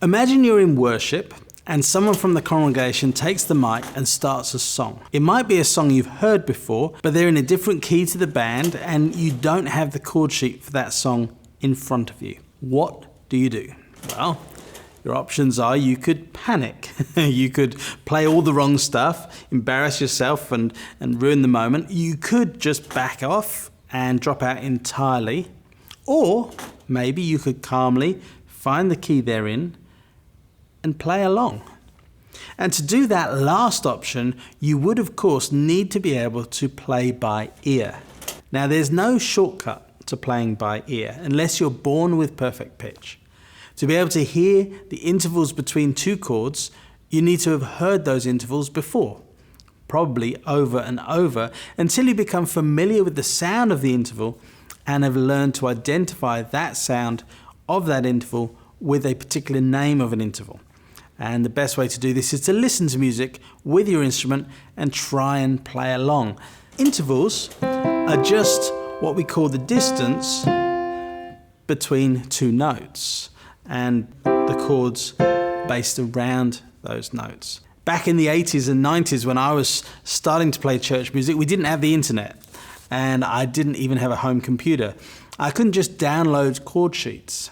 Imagine you're in worship and someone from the congregation takes the mic and starts a song. It might be a song you've heard before, but they're in a different key to the band and you don't have the chord sheet for that song in front of you. What do you do? Well, your options are you could panic. You could play all the wrong stuff, embarrass yourself and ruin the moment. You could just back off and drop out entirely. Or maybe you could calmly find the key they're in and play along. And to do that last option, you would of course need to be able to play by ear. Now there's no shortcut to playing by ear unless you're born with perfect pitch. To be able to hear the intervals between two chords, you need to have heard those intervals before, probably over and over, until you become familiar with the sound of the interval and have learned to identify that sound of that interval with a particular name of an interval. And the best way to do this is to listen to music with your instrument and try and play along. Intervals are just what we call the distance between two notes and the chords based around those notes. Back in the 80s and 90s when I was starting to play church music, we didn't have the internet and I didn't even have a home computer. I couldn't just download chord sheets.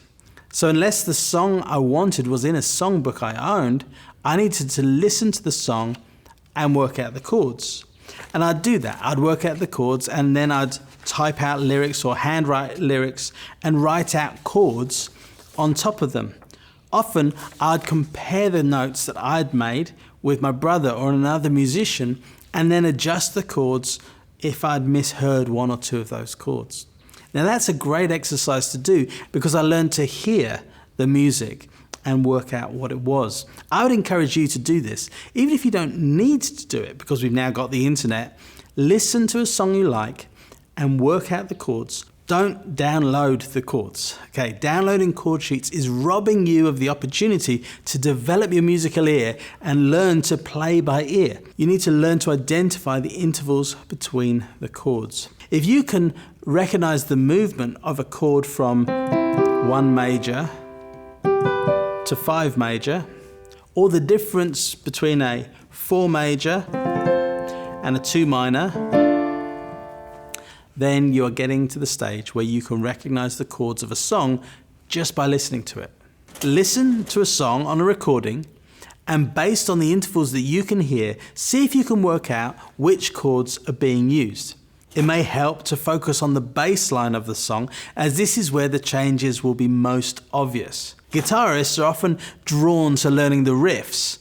So unless the song I wanted was in a songbook I owned, I needed to listen to the song and work out the chords. And I'd do that. I'd work out the chords and then I'd type out lyrics or handwrite lyrics and write out chords on top of them. Often I'd compare the notes that I'd made with my brother or another musician and then adjust the chords if I'd misheard one or two of those chords. Now that's a great exercise to do because I learned to hear the music and work out what it was. I would encourage you to do this, even if you don't need to do it because we've now got the internet. Listen to a song you like and work out the chords. Don't download the chords. Okay, downloading chord sheets is robbing you of the opportunity to develop your musical ear and learn to play by ear. You need to learn to identify the intervals between the chords. If you can recognize the movement of a chord from 1 major to 5 major, or the difference between a 4 major and a 2 minor, then you are getting to the stage where you can recognize the chords of a song just by listening to it. Listen to a song on a recording and based on the intervals that you can hear, see if you can work out which chords are being used. It may help to focus on the bass line of the song as this is where the changes will be most obvious. Guitarists are often drawn to learning the riffs,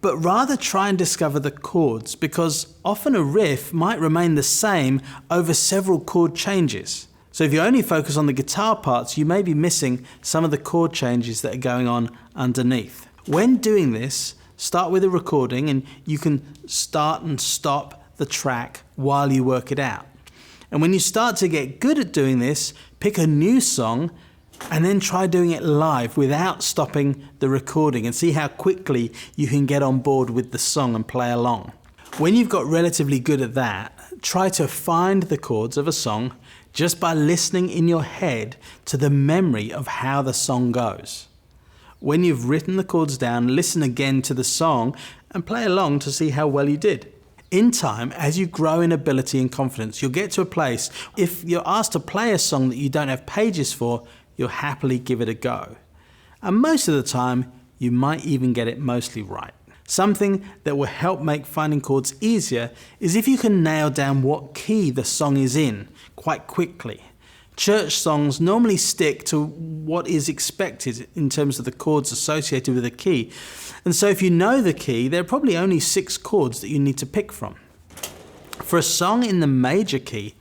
but rather try and discover the chords because often a riff might remain the same over several chord changes. So if you only focus on the guitar parts, you may be missing some of the chord changes that are going on underneath. When doing this, start with a recording and you can start and stop the track while you work it out. And when you start to get good at doing this, pick a new song and then try doing it live without stopping the recording and see how quickly you can get on board with the song and play along. When you've got relatively good at that, try to find the chords of a song just by listening in your head to the memory of how the song goes. When you've written the chords down, listen again to the song and play along to see how well you did. In time, as you grow in ability and confidence, you'll get to a place, if you're asked to play a song that you don't have pages for, you'll happily give it a go. And most of the time, you might even get it mostly right. Something that will help make finding chords easier is if you can nail down what key the song is in quite quickly. Church songs normally stick to what is expected in terms of the chords associated with a key. And so if you know the key, there are probably only 6 chords that you need to pick from. For a song in the major key,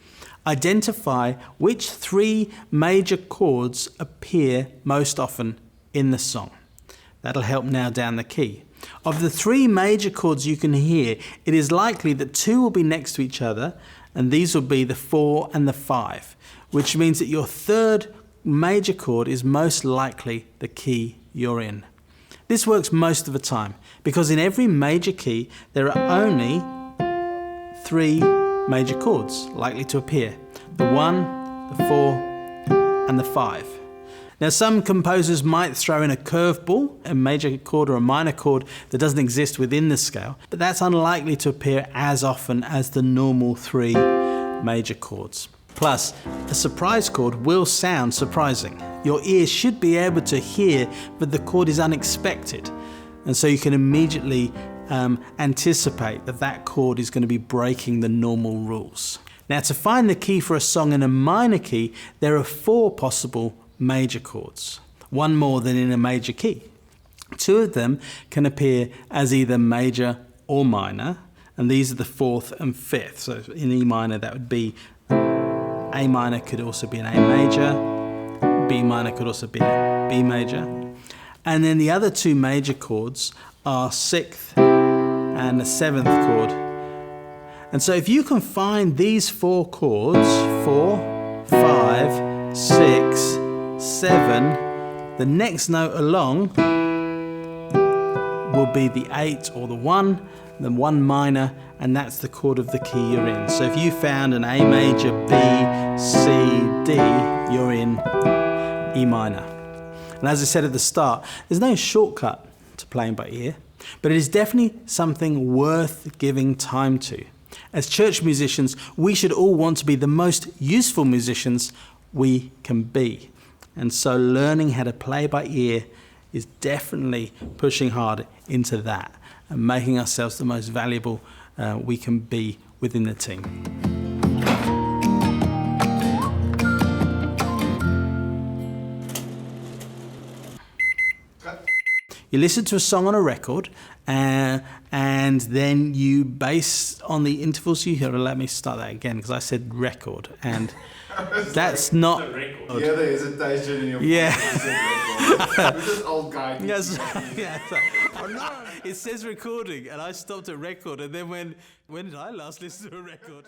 identify which 3 major chords appear most often in the song. That'll help nail down the key. Of the 3 major chords you can hear, it is likely that 2 will be next to each other, and these will be the 4 and the 5, which means that your 3rd major chord is most likely the key you're in. This works most of the time because in every major key there are only 3 major chords likely to appear: the 1, the 4 and the 5. Now, some composers might throw in a curveball, a major chord or a minor chord that doesn't exist within the scale, but that's unlikely to appear as often as the normal 3 major chords. Plus, a surprise chord will sound surprising. Your ear should be able to hear that the chord is unexpected, and so you can immediately anticipate that chord is going to be breaking the normal rules. Now, to find the key for a song in a minor key, there are 4 possible major chords, 1 more than in a major key. 2 of them can appear as either major or minor, and these are the 4th and 5th. So in E minor, that would be A minor, could also be an A major, B minor could also be a B major, and then the other 2 major chords are 6th and the 7th chord. And so if you can find these 4 chords, 4, 5, 6, 7, the next note along will be the 8 or the 1, the 1 minor, and that's the chord of the key you're in. So if you found an A major, B, C, D, you're in E minor. And as I said at the start, there's no shortcut to playing by ear, but it is definitely something worth giving time to. As church musicians, we should all want to be the most useful musicians we can be. And so learning how to play by ear is definitely pushing hard into that and making ourselves the most valuable we can be within the team. You listen to a song on a record, and then you base on the intervals you hear. Let me start that again, because I said record, and that's not... Yeah, there is a hesitation in your voice. Yeah. This is old guy. Yes. Yeah, oh no, it says recording, and I stopped at record, and then when did I last listen to a record?